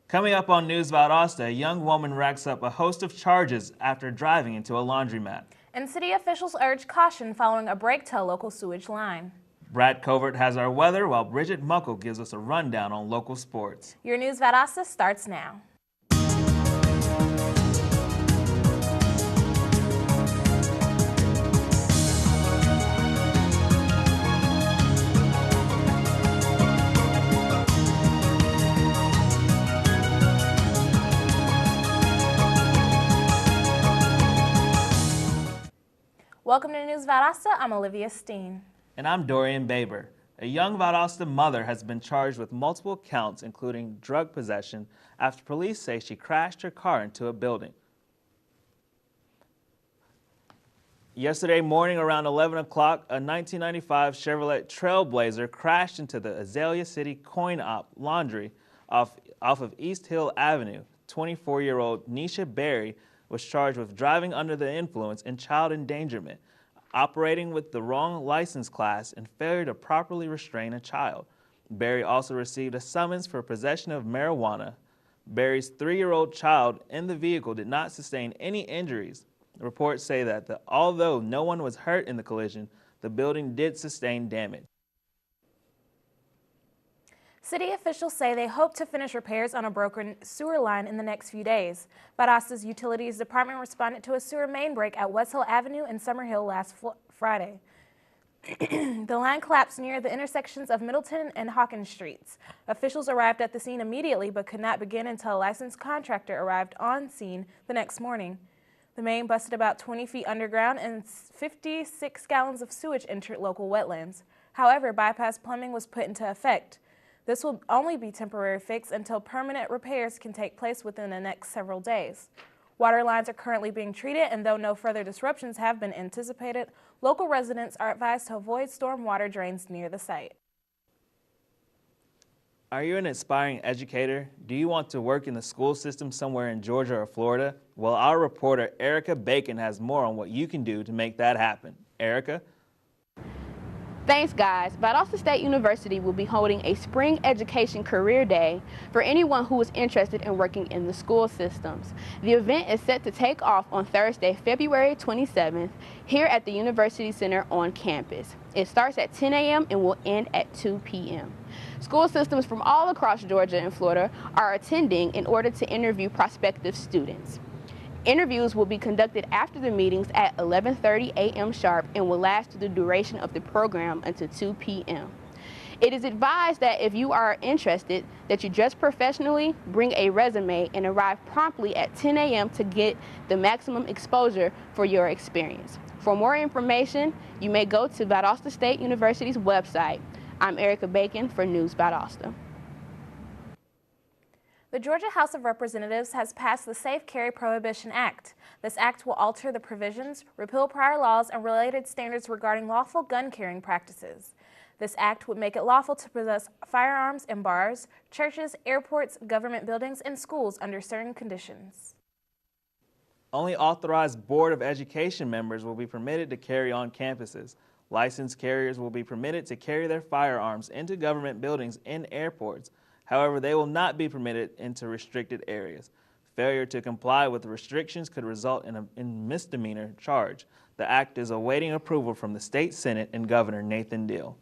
Coming up on News Valdosta, a young woman racks up a host of charges after driving into a laundromat. And city officials urge caution following a break to a local sewage line. Brad Covert has our weather, while Bridget Muckle gives us a rundown on local sports. Your News Valdosta starts now. Welcome to News Valdosta. I'm Olivia Steen. And I'm Dorian Baber. A young Valdosta mother has been charged with multiple counts, including drug possession, after police say she crashed her car into a building. Yesterday morning around 11 o'clock, a 1995 Chevrolet Trailblazer crashed into the Azalea City Coin-Op laundry off of East Hill Avenue. 24-year-old Nisha Berry was charged with driving under the influence and child endangerment, operating with the wrong license class, and failure to properly restrain a child. Berry also received a summons for possession of marijuana. Berry's 3-year-old child in the vehicle did not sustain any injuries. Reports say that although no one was hurt in the collision, the building did sustain damage. City officials say they hope to finish repairs on a broken sewer line in the next few days. Valdosta's Utilities Department responded to a sewer main break at West Hill Avenue and Summerhill last Friday. The line collapsed near the intersections of Middleton and Hawkins Streets. Officials arrived at the scene immediately but could not begin until a licensed contractor arrived on scene the next morning. The main busted about 20 feet underground and 56 gallons of sewage entered local wetlands. However, bypass plumbing was put into effect. This will only be temporary fix until permanent repairs can take place within the next several days. Water lines are currently being treated, and though no further disruptions have been anticipated, local residents are advised to avoid storm water drains near the site. Are you an aspiring educator? Do you want to work in the school system somewhere in Georgia or Florida? Well, our reporter Erica Bacon has more on what you can do to make that happen. Erica? Thanks, guys. Valdosta State University will be holding a Spring Education Career Day for anyone who is interested in working in the school systems. The event is set to take off on Thursday, February 27th, here at the University Center on campus. It starts at 10 a.m. and will end at 2 p.m. School systems from all across Georgia and Florida are attending in order to interview prospective students. Interviews will be conducted after the meetings at 11:30 a.m. sharp and will last through the duration of the program until 2 p.m. It is advised that if you are interested, that you dress professionally, bring a resume, and arrive promptly at 10 a.m. to get the maximum exposure for your experience. For more information, you may go to Valdosta State University's website. I'm Erica Bacon for News Valdosta. The Georgia House of Representatives has passed the Safe Carry Prohibition Act. This act will alter the provisions, repeal prior laws, and related standards regarding lawful gun carrying practices. This act would make it lawful to possess firearms in bars, churches, airports, government buildings, and schools under certain conditions. Only authorized Board of Education members will be permitted to carry on campuses. Licensed carriers will be permitted to carry their firearms into government buildings and airports. However, they will not be permitted into restricted areas. Failure to comply with the restrictions could result in a misdemeanor charge. The act is awaiting approval from the State Senate and Governor Nathan Deal.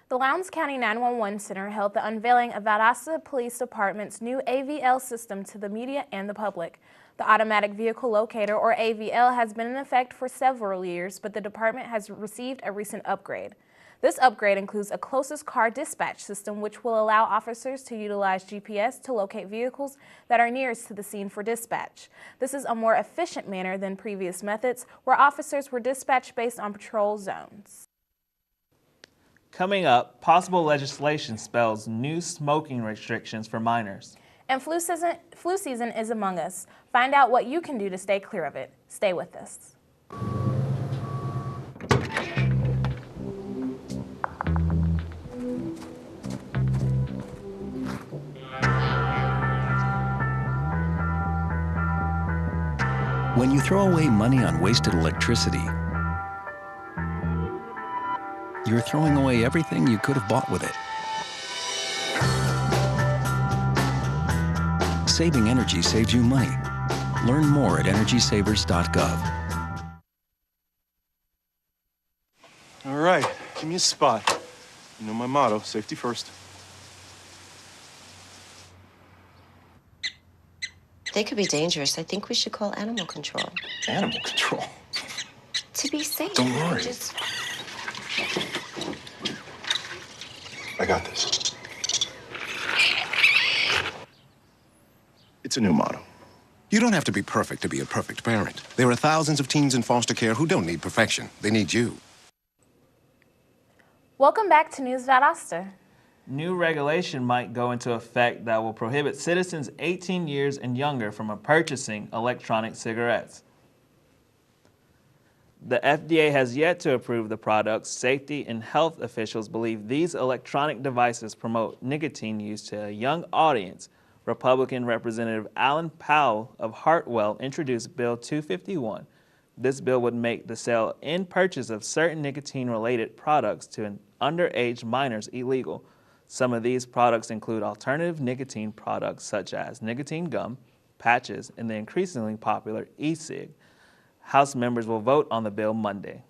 The Lowndes County 911 Center held the unveiling of Valdosta Police Department's new AVL system to the media and the public. The Automatic Vehicle Locator, or AVL, has been in effect for several years, but the department has received a recent upgrade. This upgrade includes a closest car dispatch system, which will allow officers to utilize GPS to locate vehicles that are nearest to the scene for dispatch. This is a more efficient manner than previous methods, where officers were dispatched based on patrol zones. Coming up, possible legislation spells new smoking restrictions for minors. And flu season is among us. Find out what you can do to stay clear of it. Stay with us. When you throw away money on wasted electricity, you're throwing away everything you could have bought with it. saving energy saves you money. Learn more at EnergySavers.gov. All right, give me a spot. You know my motto, safety first. They could be dangerous. I think we should call animal control. Animal control? To be safe. Don't worry. I got this. It's a new motto. You don't have to be perfect to be a perfect parent. There are thousands of teens in foster care who don't need perfection. They need you. Welcome back to News Valdosta. New regulation might go into effect that will prohibit citizens 18 years and younger from purchasing electronic cigarettes. The FDA has yet to approve the products. Safety and health officials believe these electronic devices promote nicotine use to a young audience. Republican Representative Alan Powell of Hartwell introduced Bill 251. This bill would make the sale and purchase of certain nicotine-related products to underage minors illegal. Some of these products include alternative nicotine products such as nicotine gum, patches, and the increasingly popular e-cig. House members will vote on the bill Monday.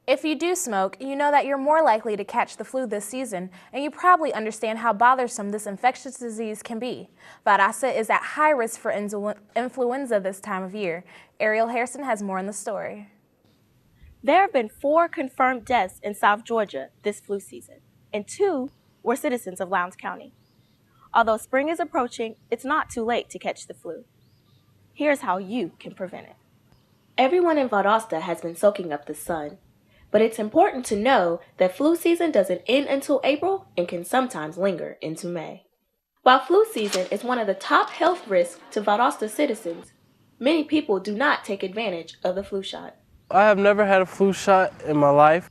If you do smoke, you know that you're more likely to catch the flu this season, and you probably understand how bothersome this infectious disease can be. Valdosta is at high risk for influenza this time of year. Ariel Harrison has more on the story. There have been 4 confirmed deaths in South Georgia this flu season, and 2 were citizens of Lowndes County. Although spring is approaching, it's not too late to catch the flu. Here's how you can prevent it. Everyone in Valdosta has been soaking up the sun, but it's important to know that flu season doesn't end until April and can sometimes linger into May. While flu season is one of the top health risks to Valdosta citizens, many people do not take advantage of the flu shot. I have never had a flu shot in my life.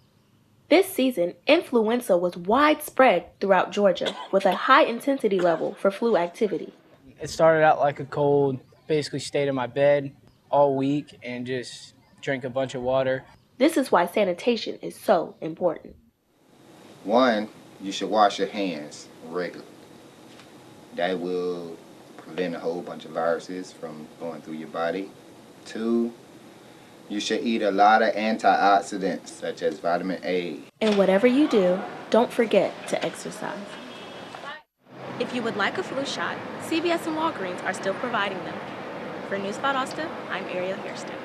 This season, influenza was widespread throughout Georgia with a high intensity level for flu activity. It started out like a cold, basically stayed in my bed all week and just drank a bunch of water. This is why sanitation is so important. 1, you should wash your hands regularly. That will prevent a whole bunch of viruses from going through your body. 2, you should eat a lot of antioxidants such as vitamin A. And whatever you do, don't forget to exercise. If you would like a flu shot, CVS and Walgreens are still providing them. For News Valdosta, I'm Ariel Hairston.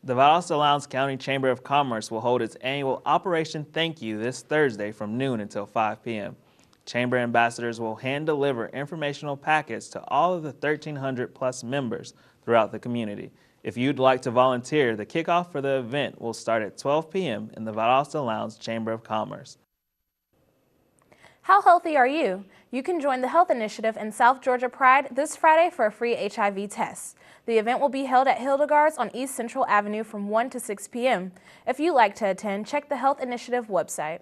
The Valdosta Lowndes County Chamber of Commerce will hold its annual Operation Thank You this Thursday from noon until 5 p.m. Chamber ambassadors will hand-deliver informational packets to all of the 1,300-plus members throughout the community. If you'd like to volunteer, the kickoff for the event will start at 12 p.m. in the Valdosta Lowndes Chamber of Commerce. How healthy are you? You can join the Health Initiative in South Georgia Pride this Friday for a free HIV test. The event will be held at Hildegard's on East Central Avenue from 1 to 6 p.m. If you'd like to attend, check the Health Initiative website.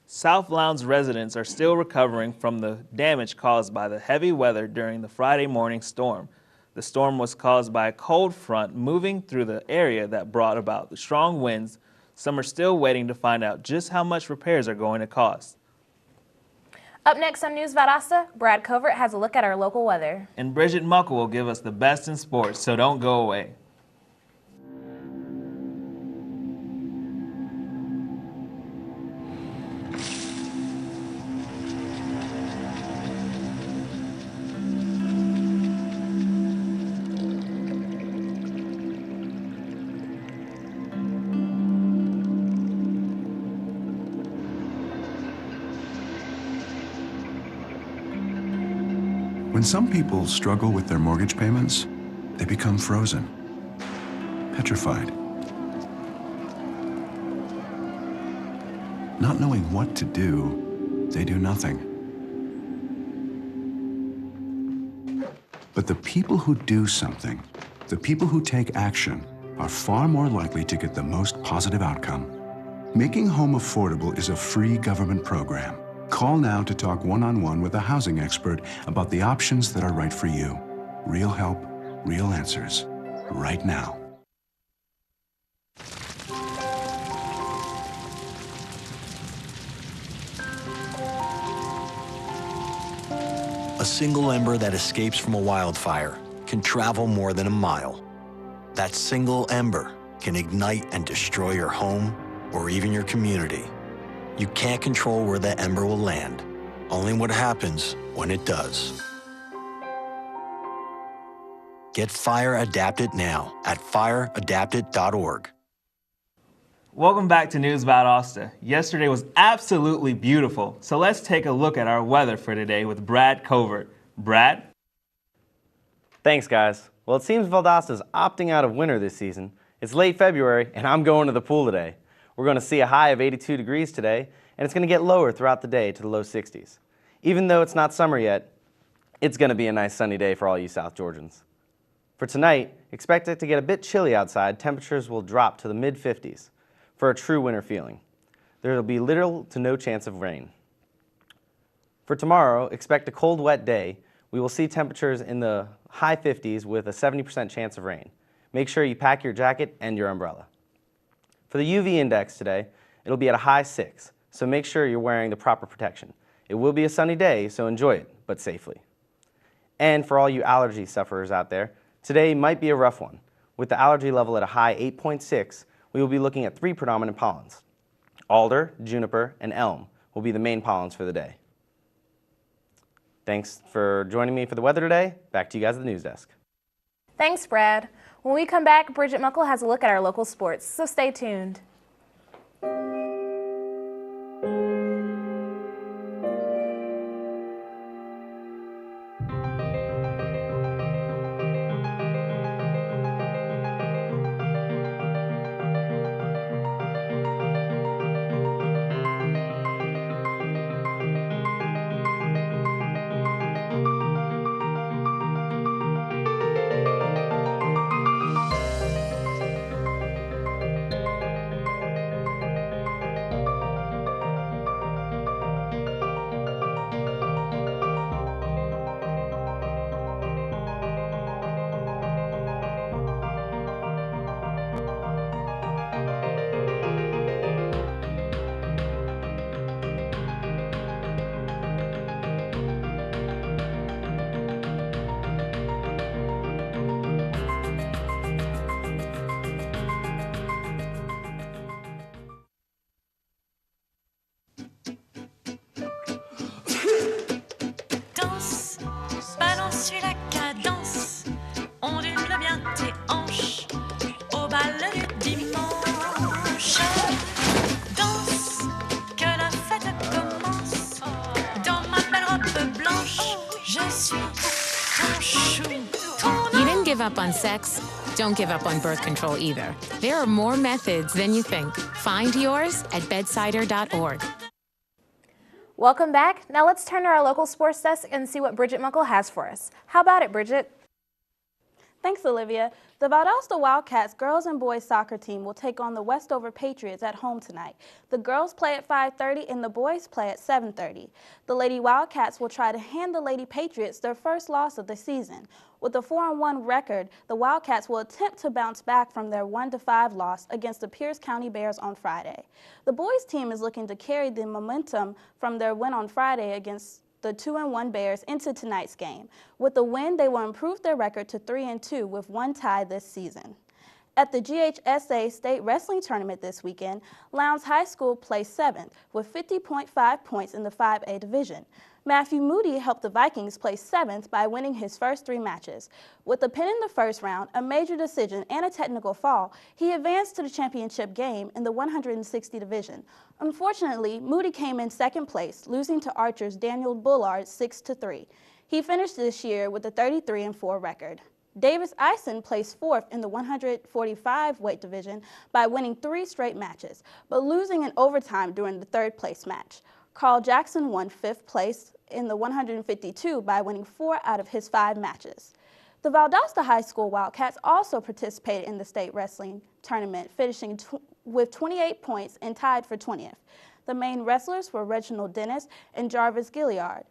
South Lowndes residents are still recovering from the damage caused by the heavy weather during the Friday morning storm. The storm was caused by a cold front moving through the area that brought about the strong winds. Some are still waiting to find out just how much repairs are going to cost. Up next on News Valdosta, Brad Covert has a look at our local weather. And Bridget Muckle will give us the best in sports, so don't go away. When some people struggle with their mortgage payments, they become frozen, petrified. Not knowing what to do, they do nothing. But the people who do something, the people who take action, are far more likely to get the most positive outcome. Making home affordable is a free government program. Call now to talk one-on-one with a housing expert about the options that are right for you. Real help, real answers, right now. A single ember that escapes from a wildfire can travel more than a mile. That single ember can ignite and destroy your home or even your community. You can't control where that ember will land, only what happens when it does. Get Fire Adapted now at fireadapted.org. Welcome back to News Valdosta. Yesterday was absolutely beautiful, so let's take a look at our weather for today with Brad Covert. Brad? Thanks, guys. Well, it seems Valdosta's opting out of winter this season. It's late February, and I'm going to the pool today. We're going to see a high of 82 degrees today, and it's going to get lower throughout the day to the low 60s. Even though it's not summer yet, it's going to be a nice sunny day for all you South Georgians. For tonight, expect it to get a bit chilly outside. Temperatures will drop to the mid-50s for a true winter feeling. There will be little to no chance of rain. For tomorrow, expect a cold, wet day. We will see temperatures in the high 50s with a 70% chance of rain. Make sure you pack your jacket and your umbrella. For the UV index today, it'll be at a high 6, so make sure you're wearing the proper protection. It will be a sunny day, so enjoy it, but safely. And for all you allergy sufferers out there, today might be a rough one. With the allergy level at a high 8.6, we will be looking at 3 predominant pollens. Alder, juniper, and elm will be the main pollens for the day. Thanks for joining me for the weather today. Back to you guys at the news desk. Thanks, Brad. When we come back, Bridget Muckle has a look at our local sports, so stay tuned. You didn't give up on sex. Don't give up on birth control either. There are more methods than you think. Find yours at bedsider.org. Welcome back. Now let's turn to our local sports desk and see what Bridget Muckle has for us. How about it, Bridget? Thanks, Olivia. The Valdosta Wildcats girls and boys soccer team will take on the Westover Patriots at home tonight. The girls play at 5:30 and the boys play at 7:30. The Lady Wildcats will try to hand the Lady Patriots their first loss of the season. With a 4-1 record, the Wildcats will attempt to bounce back from their 1-5 loss against the Pierce County Bears on Friday. The boys team is looking to carry the momentum from their win on Friday against the 2-1 Bears into tonight's game. With the win, they will improve their record to 3-2 with 1 tie this season. At the GHSA State Wrestling Tournament this weekend, Lowndes High School placed 7th with 50.5 points in the 5A division. Matthew Moody helped the Vikings place 7th by winning his first 3 matches. With a pin in the first round, a major decision, and a technical fall, he advanced to the championship game in the 160 division. Unfortunately, Moody came in second place, losing to Archer's Daniel Bullard 6-3. He finished this year with a 33-4 record. Davis Eisen placed 4th in the 145 weight division by winning 3 straight matches, but losing in overtime during the 3rd place match. Carl Jackson won 5th place in the 152 by winning 4 out of his 5 matches. The Valdosta High School Wildcats also participated in the state wrestling tournament, finishing with 28 points and tied for 20th. The main wrestlers were Reginald Dennis and Jarvis Gilliard.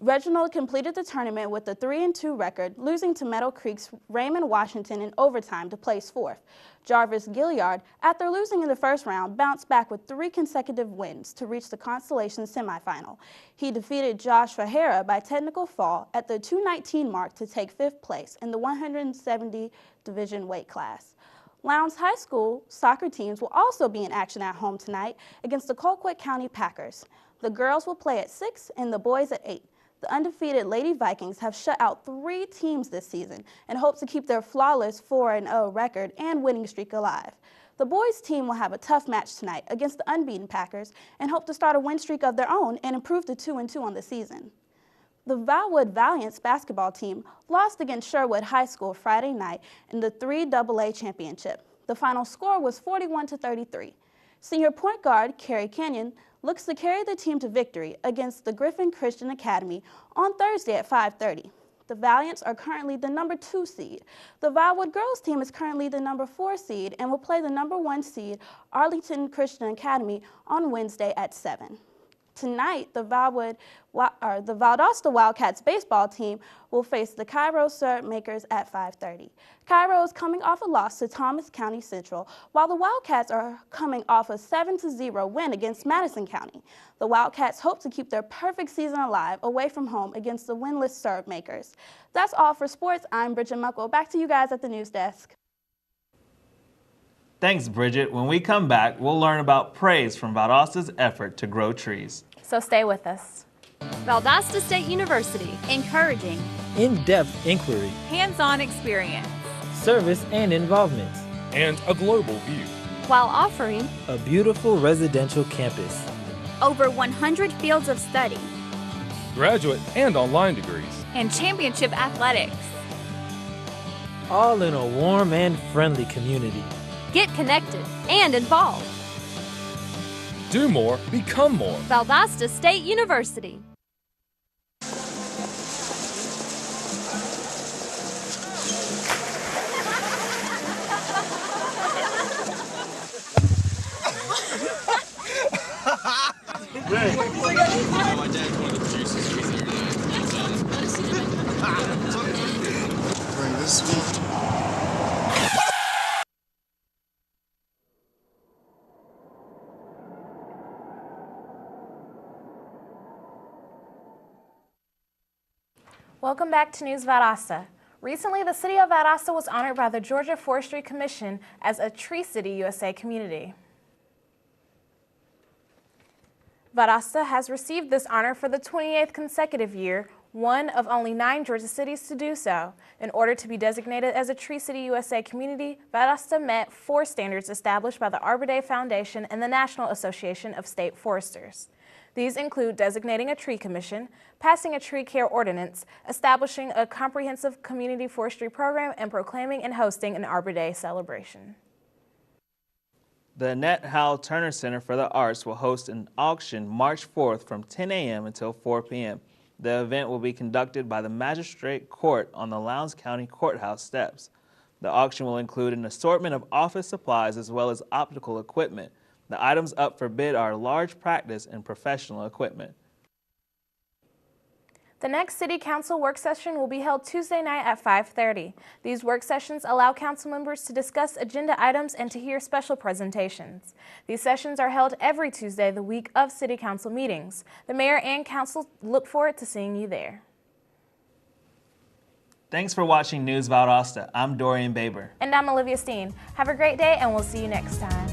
Reginald completed the tournament with a 3-2 record, losing to Meadow Creek's Raymond Washington in overtime to place fourth. Jarvis Gilliard, after losing in the first round, bounced back with 3 consecutive wins to reach the Constellation semifinal. He defeated Josh Fajera by technical fall at the 2:19 mark to take 5th place in the 170 division weight class. Lowndes High School soccer teams will also be in action at home tonight against the Colquitt County Packers. The girls will play at 6 and the boys at 8. The undefeated Lady Vikings have shut out 3 teams this season and hope to keep their flawless 4-0 record and winning streak alive. The boys team will have a tough match tonight against the unbeaten Packers and hope to start a win streak of their own and improve to 2-2 on the season. The Valwood Valiants basketball team lost against Sherwood High School Friday night in the 3AA championship. The final score was 41-33. Senior point guard Carrie Kenyon looks to carry the team to victory against the Griffin Christian Academy on Thursday at 5:30. The Valiants are currently the number 2 seed. The Valwood girls team is currently the number 4 seed and will play the number 1 seed Arlington Christian Academy on Wednesday at 7. Tonight, the Valdosta Wildcats baseball team will face the Cairo Syrup Makers at 5:30. Cairo is coming off a loss to Thomas County Central, while the Wildcats are coming off a 7-0 win against Madison County. The Wildcats hope to keep their perfect season alive away from home against the winless Syrup Makers. That's all for sports. I'm Bridget Muckle. Back to you guys at the news desk. Thanks, Bridget. When we come back, we'll learn about praise from Valdosta's effort to grow trees. So stay with us. Valdosta State University, encouraging in-depth inquiry, hands-on experience, service and involvement, and a global view, while offering a beautiful residential campus, over 100 fields of study, graduate and online degrees, and championship athletics, all in a warm and friendly community. Get connected and involved. Do more, become more. Valdosta State University. My dad's one of the producers. Bring this one. Welcome back to News Valdosta. Recently, the City of Valdosta was honored by the Georgia Forestry Commission as a Tree City USA community. Valdosta has received this honor for the 28th consecutive year, one of only 9 Georgia cities to do so. In order to be designated as a Tree City USA community, Valdosta met 4 standards established by the Arbor Day Foundation and the National Association of State Foresters. These include designating a tree commission, passing a tree care ordinance, establishing a comprehensive community forestry program, and proclaiming and hosting an Arbor Day celebration. The Annette Howell Turner Center for the Arts will host an auction March 4th from 10 a.m. until 4 p.m. The event will be conducted by the Magistrate Court on the Lowndes County Courthouse steps. The auction will include an assortment of office supplies as well as optical equipment. The items up for bid are large practice and professional equipment. The next City Council work session will be held Tuesday night at 5:30. These work sessions allow council members to discuss agenda items and to hear special presentations. These sessions are held every Tuesday the week of City Council meetings. The mayor and council look forward to seeing you there. Thanks for watching News Valdosta. I'm Dorian Baber. And I'm Olivia Steen. Have a great day and we'll see you next time.